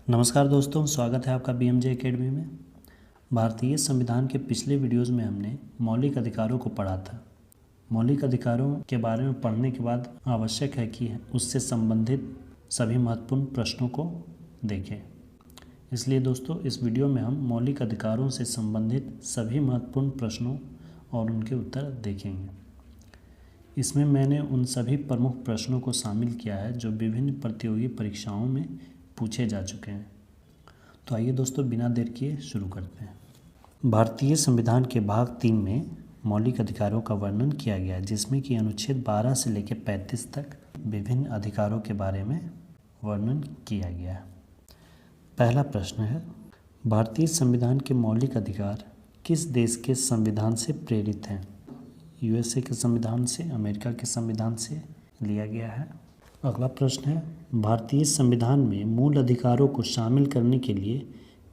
नमस्कार दोस्तों, स्वागत है आपका BMJ एकेडमी में। भारतीय संविधान के पिछले वीडियोज़ में हमने मौलिक अधिकारों को पढ़ा था। मौलिक अधिकारों के बारे में पढ़ने के बाद आवश्यक है कि उससे संबंधित सभी महत्वपूर्ण प्रश्नों को देखें। इसलिए दोस्तों, इस वीडियो में हम मौलिक अधिकारों से संबंधित सभी महत्वपूर्ण प्रश्नों और उनके उत्तर देखेंगे। इसमें मैंने उन सभी प्रमुख प्रश्नों को शामिल किया है जो विभिन्न प्रतियोगी परीक्षाओं में पूछे जा चुके हैं। तो आइए दोस्तों, बिना देर किए शुरू करते हैं। भारतीय संविधान के भाग 3 में मौलिक अधिकारों का वर्णन किया गया है, जिसमें कि अनुच्छेद 12 से लेकर 35 तक विभिन्न अधिकारों के बारे में वर्णन किया गया है। पहला प्रश्न है, भारतीय संविधान के मौलिक अधिकार किस देश के संविधान से प्रेरित हैं? USA के संविधान से, अमेरिका के संविधान से लिया गया है। अगला प्रश्न है, भारतीय संविधान में मूल अधिकारों को शामिल करने के लिए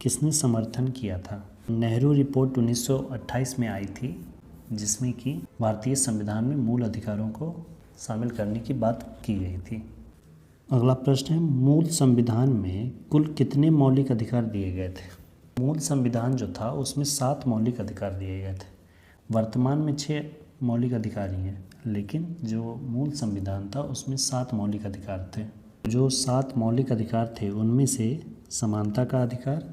किसने समर्थन किया था? नेहरू रिपोर्ट 1928 में आई थी, जिसमें कि भारतीय संविधान में मूल अधिकारों को शामिल करने की बात की गई थी। अगला प्रश्न है, मूल संविधान में कुल कितने मौलिक अधिकार दिए गए थे? मूल संविधान जो था उसमें 7 मौलिक अधिकार दिए गए थे। वर्तमान में 6 मौलिक अधिकार ही हैं, लेकिन जो मूल संविधान था उसमें 7 मौलिक अधिकार थे। जो 7 मौलिक अधिकार थे उनमें से समानता का अधिकार,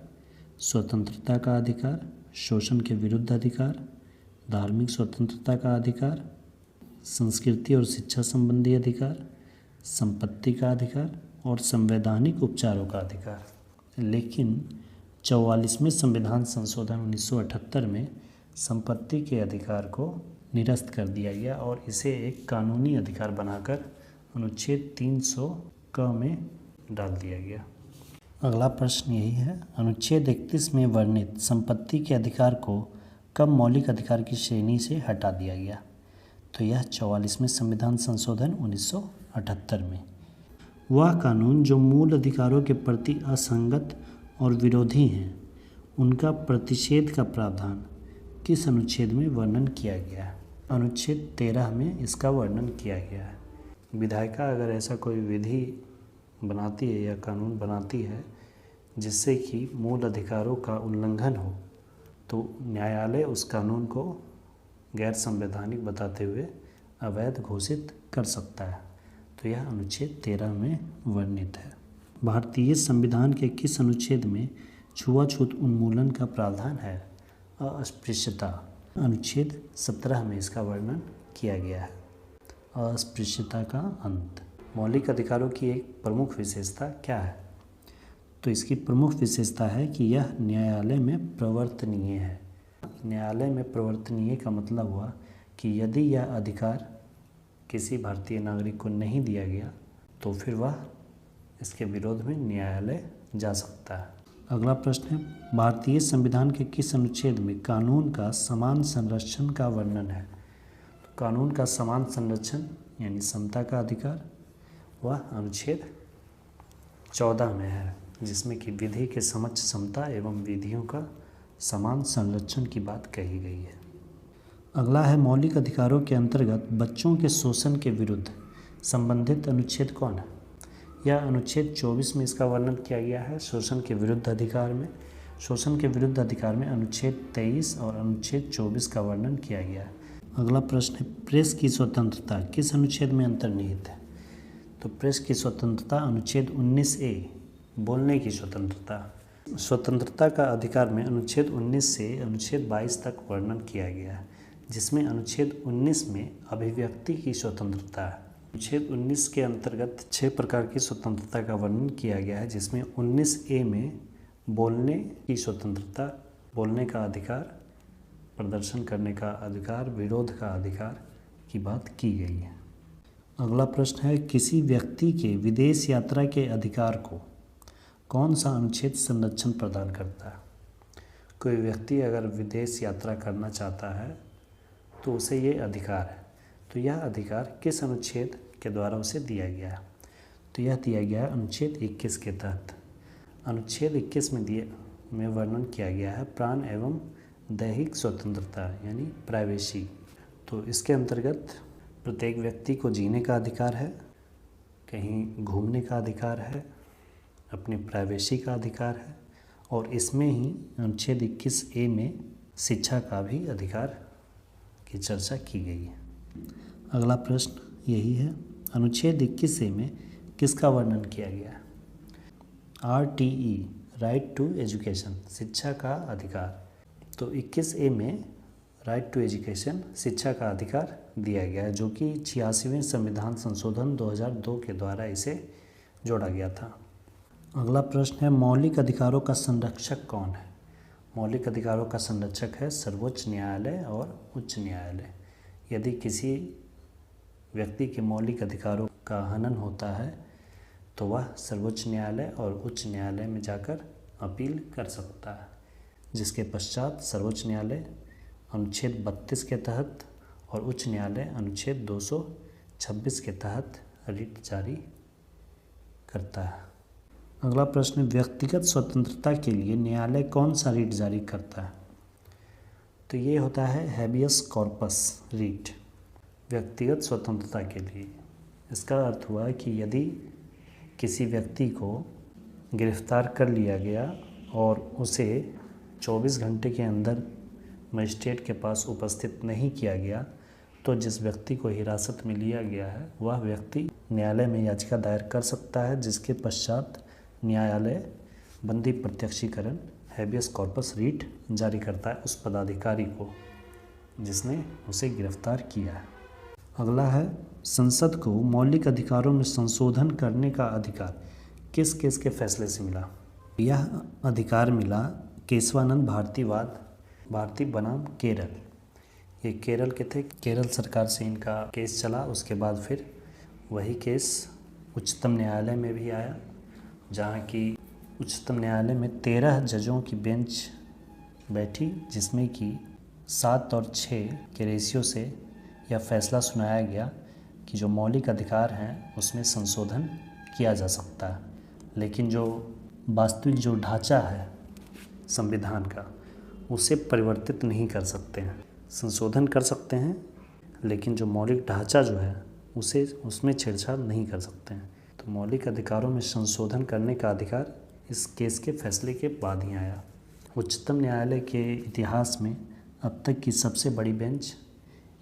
स्वतंत्रता का अधिकार, शोषण के विरुद्ध अधिकार, धार्मिक स्वतंत्रता का अधिकार, संस्कृति और शिक्षा संबंधी अधिकार, संपत्ति का अधिकार और संवैधानिक उपचारों का अधिकार। लेकिन 44वें संविधान संशोधन 1978 में संपत्ति के अधिकार को निरस्त कर दिया गया और इसे एक कानूनी अधिकार बनाकर अनुच्छेद 300 क में डाल दिया गया। अगला प्रश्न यही है, अनुच्छेद 31 में वर्णित संपत्ति के अधिकार को कब मौलिक अधिकार की श्रेणी से हटा दिया गया? तो यह 44वें संविधान संशोधन 1978 में। वह कानून जो मूल अधिकारों के प्रति असंगत और विरोधी हैं, उनका प्रतिषेध का प्रावधान किस अनुच्छेद में वर्णन किया गया है? अनुच्छेद 13 में इसका वर्णन किया गया है। विधायिका अगर ऐसा कोई विधि बनाती है या कानून बनाती है जिससे कि मूल अधिकारों का उल्लंघन हो, तो न्यायालय उस कानून को गैर संवैधानिक बताते हुए अवैध घोषित कर सकता है। तो यह अनुच्छेद 13 में वर्णित है। भारतीय संविधान के किस अनुच्छेद में छुआछूत उन्मूलन का प्रावधान है? अस्पृश्यता। अनुच्छेद 17 में इसका वर्णन किया गया है। अस्पृश्यता का अंत। मौलिक अधिकारों की एक प्रमुख विशेषता क्या है? तो इसकी प्रमुख विशेषता है कि यह न्यायालय में प्रवर्तनीय है। न्यायालय में प्रवर्तनीय का मतलब हुआ कि यदि यह अधिकार किसी भारतीय नागरिक को नहीं दिया गया तो फिर वह इसके विरोध में न्यायालय जा सकता है। अगला प्रश्न है, भारतीय संविधान के किस अनुच्छेद में कानून का समान संरक्षण का वर्णन है? तो कानून का समान संरक्षण यानी समता का अधिकार वह अनुच्छेद 14 में है, जिसमें कि विधि के समक्ष समता एवं विधियों का समान संरक्षण की बात कही गई है। अगला है, मौलिक अधिकारों के अंतर्गत बच्चों के शोषण के विरुद्ध संबंधित अनुच्छेद कौन है? यह अनुच्छेद 24 में इसका वर्णन किया गया है। शोषण के विरुद्ध अधिकार में अनुच्छेद 23 और अनुच्छेद 24 का वर्णन किया गया है। अगला प्रश्न है, प्रेस की स्वतंत्रता किस अनुच्छेद में अंतर्निहित है? तो प्रेस की स्वतंत्रता अनुच्छेद 19A, बोलने की स्वतंत्रता का अधिकार में अनुच्छेद 19 से अनुच्छेद 22 तक वर्णन किया गया है, जिसमें अनुच्छेद 19 में अभिव्यक्ति की स्वतंत्रता है। अनुच्छेद 19 के अंतर्गत 6 प्रकार की स्वतंत्रता का वर्णन किया गया है, जिसमें 19A में बोलने की स्वतंत्रता, बोलने का अधिकार, प्रदर्शन करने का अधिकार, विरोध का अधिकार की बात की गई है। अगला प्रश्न है, किसी व्यक्ति के विदेश यात्रा के अधिकार को कौन सा अनुच्छेद संरक्षण प्रदान करता है? कोई व्यक्ति अगर विदेश यात्रा करना चाहता है तो उसे ये अधिकार है। तो यह अधिकार किस अनुच्छेद के द्वारा उसे दिया गया है? तो यह दिया गया है अनुच्छेद 21 के तहत। अनुच्छेद 21 में वर्णन किया गया है प्राण एवं दैहिक स्वतंत्रता यानी प्राइवेसी। तो इसके अंतर्गत प्रत्येक व्यक्ति को जीने का अधिकार है, कहीं घूमने का अधिकार है, अपनी प्राइवेसी का अधिकार है और इसमें ही अनुच्छेद 21A में शिक्षा का भी अधिकार की चर्चा की गई है। अगला प्रश्न यही है, अनुच्छेद 21A में किसका वर्णन किया गया है? RTE, राइट टू एजुकेशन, शिक्षा का अधिकार। तो 21A में राइट टू एजुकेशन, शिक्षा का अधिकार दिया गया है, जो कि 86वें संविधान संशोधन 2002 के द्वारा इसे जोड़ा गया था। अगला प्रश्न है, मौलिक अधिकारों का संरक्षक कौन है? मौलिक अधिकारों का संरक्षक है सर्वोच्च न्यायालय और उच्च न्यायालय। यदि किसी व्यक्ति के मौलिक अधिकारों का हनन होता है तो वह सर्वोच्च न्यायालय और उच्च न्यायालय में जाकर अपील कर सकता है, जिसके पश्चात सर्वोच्च न्यायालय अनुच्छेद 32 के तहत और उच्च न्यायालय अनुच्छेद 226 के तहत रिट जारी करता है। अगला प्रश्न, व्यक्तिगत स्वतंत्रता के लिए न्यायालय कौन सा रिट जारी करता है? तो ये होता है हैबियस कॉर्पस रिट, व्यक्तिगत स्वतंत्रता के लिए। इसका अर्थ हुआ कि यदि किसी व्यक्ति को गिरफ्तार कर लिया गया और उसे 24 घंटे के अंदर मजिस्ट्रेट के पास उपस्थित नहीं किया गया, तो जिस व्यक्ति को हिरासत में लिया गया है वह व्यक्ति न्यायालय में याचिका दायर कर सकता है, जिसके पश्चात न्यायालय बंदी प्रत्यक्षीकरण हैबियस कॉर्पस रीट जारी करता है उस पदाधिकारी को जिसने उसे गिरफ्तार किया है। अगला है, संसद को मौलिक अधिकारों में संशोधन करने का अधिकार किस केस के फैसले से मिला? यह अधिकार मिला केशवानंद भारती बनाम केरल। ये केरल के थे, केरल सरकार से इनका केस चला। उसके बाद फिर वही केस उच्चतम न्यायालय में भी आया, जहाँ की उच्चतम न्यायालय में 13 जजों की बेंच बैठी, जिसमें कि 7 और 6 के रेशियो से यह फैसला सुनाया गया कि जो मौलिक अधिकार हैं उसमें संशोधन किया जा सकता है, लेकिन जो वास्तविक जो ढांचा है संविधान का उसे परिवर्तित नहीं कर सकते हैं। संशोधन कर सकते हैं लेकिन जो मौलिक ढांचा जो है उसमें छेड़छाड़ नहीं कर सकते हैं। तो मौलिक अधिकारों में संशोधन करने का अधिकार इस केस के फैसले के बाद ही आया। उच्चतम न्यायालय के इतिहास में अब तक की सबसे बड़ी बेंच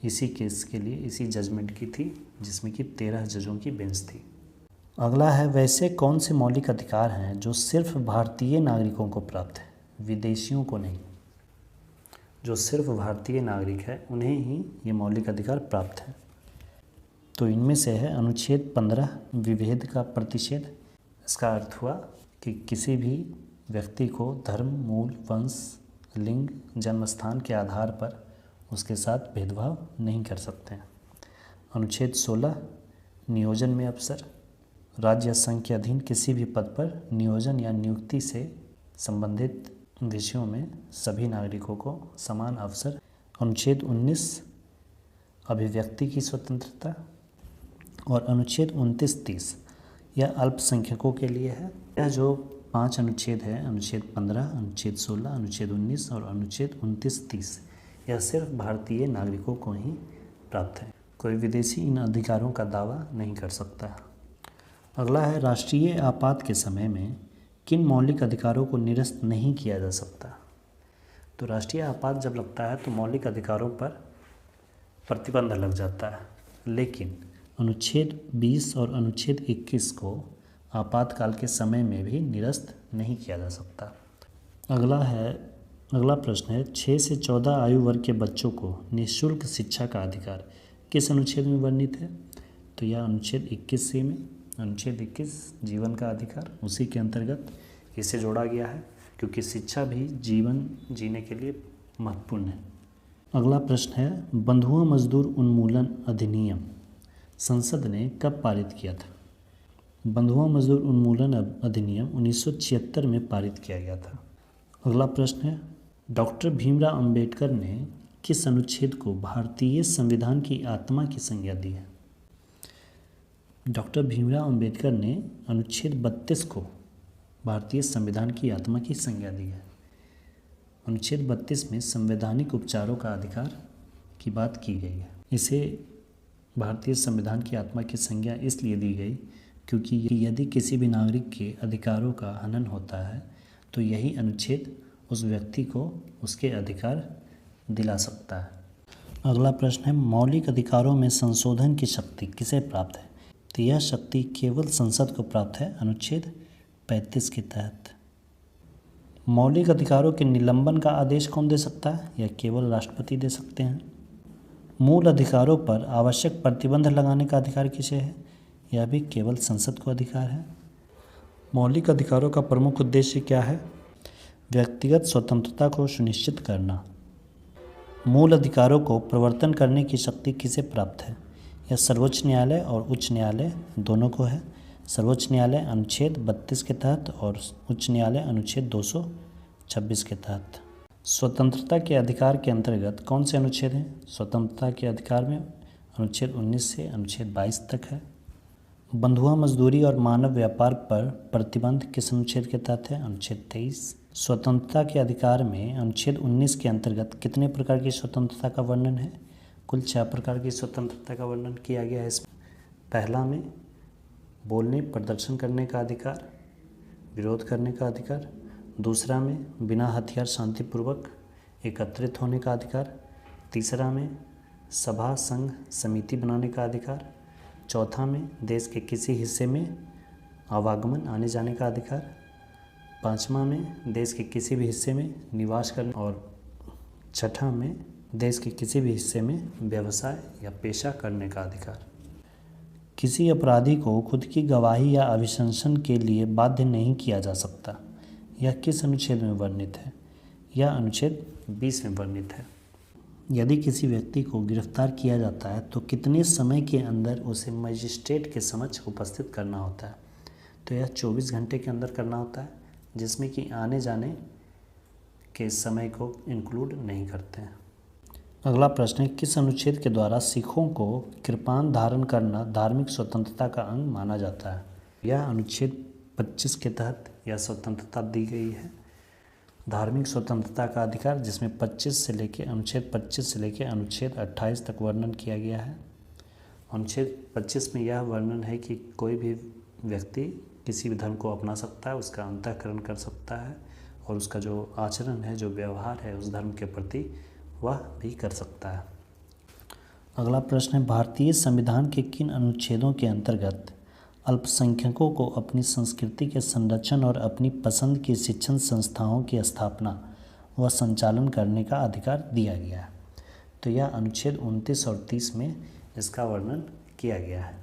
इसी केस के लिए इसी जजमेंट की थी, जिसमें कि 13 जजों की बेंच थी। अगला है, वैसे कौन से मौलिक अधिकार हैं जो सिर्फ भारतीय नागरिकों को प्राप्त है, विदेशियों को नहीं? जो सिर्फ भारतीय नागरिक है उन्हें ही ये मौलिक अधिकार प्राप्त है। तो इनमें से है अनुच्छेद 15 विभेद का प्रतिषेध। इसका अर्थ हुआ कि किसी भी व्यक्ति को धर्म, मूल, वंश, लिंग, जन्मस्थान के आधार पर उसके साथ भेदभाव नहीं कर सकते हैं। अनुच्छेद 16 नियोजन में अवसर, राज्य या संघ के अधीन किसी भी पद पर नियोजन या नियुक्ति से संबंधित विषयों में सभी नागरिकों को समान अवसर। अनुच्छेद 19 अभिव्यक्ति की स्वतंत्रता और अनुच्छेद 29-30 यह अल्पसंख्यकों के लिए है। यह जो 5 अनुच्छेद है, अनुच्छेद 15, अनुच्छेद 16, अनुच्छेद 19 और अनुच्छेद 29-30, यह सिर्फ भारतीय नागरिकों को ही प्राप्त है। कोई विदेशी इन अधिकारों का दावा नहीं कर सकता। अगला है, राष्ट्रीय आपात के समय में किन मौलिक अधिकारों को निरस्त नहीं किया जा सकता? तो राष्ट्रीय आपात जब लगता है तो मौलिक अधिकारों पर प्रतिबंध लग जाता है, लेकिन अनुच्छेद 20 और अनुच्छेद 21 को आपातकाल के समय में भी निरस्त नहीं किया जा सकता। अगला प्रश्न है, 6 से 14 आयु वर्ग के बच्चों को निःशुल्क शिक्षा का अधिकार किस अनुच्छेद में वर्णित है? तो यह अनुच्छेद 21C में, अनुच्छेद 21 जीवन का अधिकार, उसी के अंतर्गत इसे जोड़ा गया है, क्योंकि शिक्षा भी जीवन जीने के लिए महत्वपूर्ण है। अगला प्रश्न है, बंधुआ मजदूर उन्मूलन अधिनियम संसद ने कब पारित किया था? बंधुआ मजदूर उन्मूलन अधिनियम 1976 में पारित किया गया था। अगला प्रश्न है, डॉक्टर भीमराव अंबेडकर ने किस अनुच्छेद को भारतीय संविधान की आत्मा की संज्ञा दी है? डॉक्टर भीमराव अंबेडकर ने अनुच्छेद 32 को भारतीय संविधान की आत्मा की संज्ञा दी है। अनुच्छेद 32 में संवैधानिक उपचारों का अधिकार की बात की गई है। इसे भारतीय संविधान की आत्मा की संज्ञा इसलिए दी गई क्योंकि यदि किसी भी नागरिक के अधिकारों का हनन होता है तो यही अनुच्छेद उस व्यक्ति को उसके अधिकार दिला सकता है। अगला प्रश्न है, मौलिक अधिकारों में संशोधन की शक्ति किसे प्राप्त है? तो यह शक्ति केवल संसद को प्राप्त है अनुच्छेद 35 के तहत। मौलिक अधिकारों के निलंबन का आदेश कौन दे सकता है? यह केवल राष्ट्रपति दे सकते हैं। मूल अधिकारों पर आवश्यक प्रतिबंध लगाने का अधिकार किसे है? यह भी केवल संसद को अधिकार है। मौलिक अधिकारों का प्रमुख उद्देश्य क्या है? व्यक्तिगत स्वतंत्रता को सुनिश्चित करना। मूल अधिकारों को प्रवर्तन करने की शक्ति किसे प्राप्त है? यह सर्वोच्च न्यायालय और उच्च न्यायालय दोनों को है। सर्वोच्च न्यायालय अनुच्छेद 32 के तहत और उच्च न्यायालय अनुच्छेद 226 के तहत। स्वतंत्रता के अधिकार के अंतर्गत कौन से अनुच्छेद हैं? स्वतंत्रता के अधिकार में अनुच्छेद 19 से अनुच्छेद 22 तक है। बंधुआ मजदूरी और मानव व्यापार पर प्रतिबंध किस अनुच्छेद के तहत है? अनुच्छेद 23। स्वतंत्रता के अधिकार में अनुच्छेद 19 के अंतर्गत कितने प्रकार की स्वतंत्रता का वर्णन है? कुल 6 प्रकार की स्वतंत्रता का वर्णन किया गया है इसमें। पहला में बोलने प्रदर्शन करने का अधिकार, विरोध करने का अधिकार। दूसरा में बिना हथियार शांतिपूर्वक एकत्रित होने का अधिकार। तीसरा में सभा संघ समिति बनाने का अधिकार। चौथा में देश के किसी हिस्से में आवागमन आने जाने का अधिकार। पाँचवा में देश के किसी भी हिस्से में निवास करने। और छठा में देश के किसी भी हिस्से में व्यवसाय या पेशा करने का अधिकार। किसी अपराधी को खुद की गवाही या अभिशंसन के लिए बाध्य नहीं किया जा सकता। यह किस अनुच्छेद में वर्णित है? यह अनुच्छेद 20 में वर्णित है। यदि किसी व्यक्ति को गिरफ्तार किया जाता है तो कितने समय के अंदर उसे मजिस्ट्रेट के समक्ष उपस्थित करना होता है? तो यह 24 घंटे के अंदर करना होता है, जिसमें कि आने जाने के समय को इंक्लूड नहीं करते हैं। अगला प्रश्न है, किस अनुच्छेद के द्वारा सिखों को कृपाण धारण करना धार्मिक स्वतंत्रता का अंग माना जाता है? यह अनुच्छेद 25 के तहत यह स्वतंत्रता दी गई है। धार्मिक स्वतंत्रता का अधिकार, जिसमें अनुच्छेद 25 से लेकर अनुच्छेद 28 तक वर्णन किया गया है। अनुच्छेद 25 में यह वर्णन है कि कोई भी व्यक्ति किसी भी धर्म को अपना सकता है, उसका अंतःकरण कर सकता है और उसका जो आचरण है, जो व्यवहार है उस धर्म के प्रति, वह भी कर सकता है। अगला प्रश्न है, भारतीय संविधान के किन अनुच्छेदों के अंतर्गत अल्पसंख्यकों को अपनी संस्कृति के संरक्षण और अपनी पसंद की शिक्षण संस्थाओं की स्थापना व संचालन करने का अधिकार दिया गया है? तो यह अनुच्छेद 29 और 30 में इसका वर्णन किया गया है।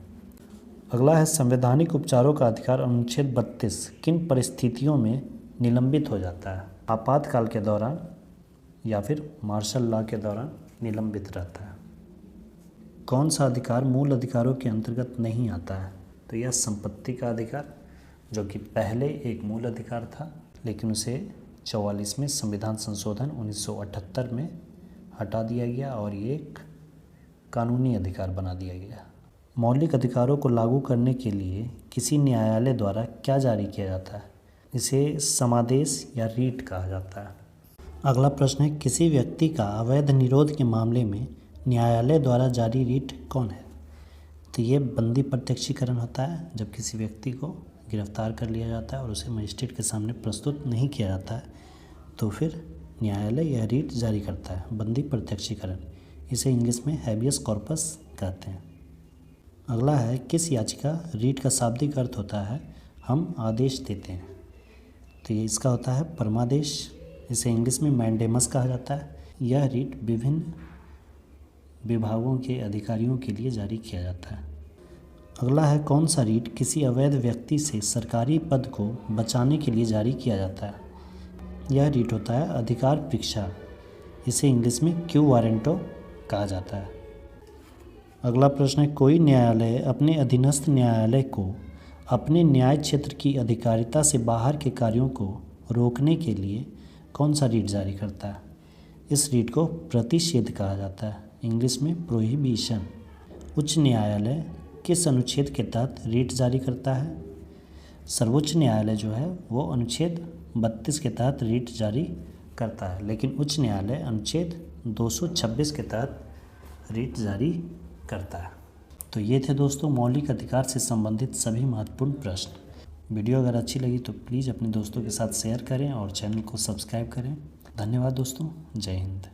अगला है, संवैधानिक उपचारों का अधिकार अनुच्छेद 32 किन परिस्थितियों में निलंबित हो जाता है? आपातकाल के दौरान या फिर मार्शल लॉ के दौरान निलंबित रहता है। कौन सा अधिकार मूल अधिकारों के अंतर्गत नहीं आता है? तो यह संपत्ति का अधिकार, जो कि पहले एक मूल अधिकार था, लेकिन उसे 44वें संविधान संशोधन 1978 में हटा दिया गया और ये एक कानूनी अधिकार बना दिया गया। मौलिक अधिकारों को लागू करने के लिए किसी न्यायालय द्वारा क्या जारी किया जाता है? इसे समादेश या रीट कहा जाता है। अगला प्रश्न है, किसी व्यक्ति का अवैध निरोध के मामले में न्यायालय द्वारा जारी रीट कौन है? तो ये बंदी प्रत्यक्षीकरण होता है। जब किसी व्यक्ति को गिरफ्तार कर लिया जाता है और उसे मजिस्ट्रेट के सामने प्रस्तुत नहीं किया जाता है तो फिर न्यायालय यह रीट जारी करता है, बंदी प्रत्यक्षीकरण। इसे इंग्लिश में हैबियस कॉर्पस कहते हैं। अगला है, किस याचिका रीट का शाब्दिक अर्थ होता है हम आदेश देते हैं? तो ये इसका होता है परमादेश। इसे इंग्लिश में मैंडेमस कहा जाता है। यह रीट विभिन्न विभागों के अधिकारियों के लिए जारी किया जाता है। अगला है, कौन सा रीट किसी अवैध व्यक्ति से सरकारी पद को बचाने के लिए जारी किया जाता है? यह रीट होता है अधिकार परीक्षा। इसे इंग्लिश में क्यू वारंटो कहा जाता है। अगला प्रश्न है, कोई न्यायालय अपने अधीनस्थ न्यायालय को अपने न्याय क्षेत्र की अधिकारिता से बाहर के कार्यों को रोकने के लिए कौन सा रीट जारी करता है? इस रीट को प्रतिषेध कहा जाता है, इंग्लिश में प्रोहिबिशन। उच्च न्यायालय किस अनुच्छेद के तहत रीट जारी करता है? सर्वोच्च न्यायालय जो है वो अनुच्छेद 32 के तहत रीट जारी करता है, लेकिन उच्च न्यायालय अनुच्छेद 226 के तहत रीट जारी करता है। तो ये थे दोस्तों मौलिक अधिकार से संबंधित सभी महत्वपूर्ण प्रश्न। वीडियो अगर अच्छी लगी तो प्लीज़ अपने दोस्तों के साथ शेयर करें और चैनल को सब्सक्राइब करें। धन्यवाद दोस्तों, जय हिंद।